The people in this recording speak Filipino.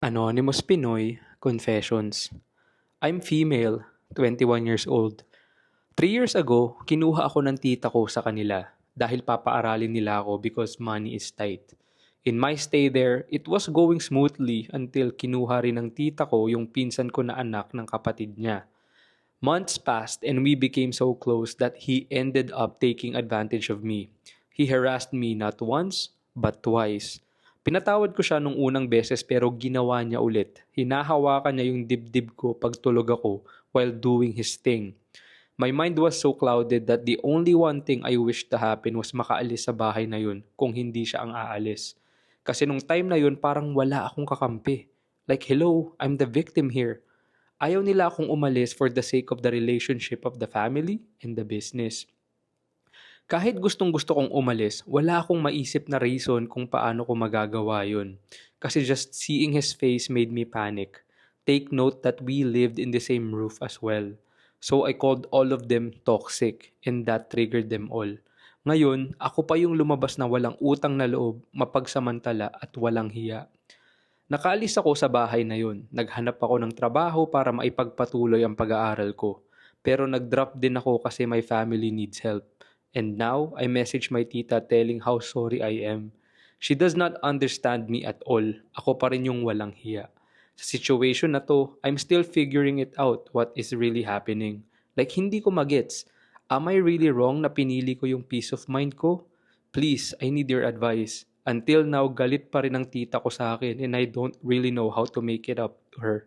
Anonymous Pinoy Confessions. I'm female, 21 years old. 3 years ago, kinuha ako ng tita ko sa kanila dahil papaaralin nila ako because money is tight. In my stay there, it was going smoothly until kinuha rin ng tita ko yung pinsan ko na anak ng kapatid niya. Months passed and we became so close that he ended up taking advantage of me. He harassed me not once, but twice. Pinatawad ko siya nung unang beses pero ginawa niya ulit. Hinahawakan niya yung dibdib ko pag tulog ako while doing his thing. My mind was so clouded that the only one thing I wished to happen was makaalis sa bahay na yun kung hindi siya ang aalis. Kasi nung time na yun parang wala akong kakampi. Like, hello, I'm the victim here. Ayaw nila akong umalis for the sake of the relationship of the family and the business. Kahit gustong-gusto kong umalis, wala akong maisip na reason kung paano ko magagawa yun. Kasi just seeing his face made me panic. Take note that we lived in the same roof as well. So I called all of them toxic and that triggered them all. Ngayon, ako pa yung lumabas na walang utang na loob, mapagsamantala at walang hiya. Nakaalis ako sa bahay na yun. Naghanap ako ng trabaho para maipagpatuloy ang pag-aaral ko. Pero nag-drop din ako kasi my family needs help. And now, I message my tita telling how sorry I am. She does not understand me at all. Ako pa rin yung walang hiya. Sa situation na to, I'm still figuring it out what is really happening. Like hindi ko magets. Am I really wrong na pinili ko yung peace of mind ko? Please, I need your advice. Until now, galit pa rin ang tita ko sa akin and I don't really know how to make it up to her.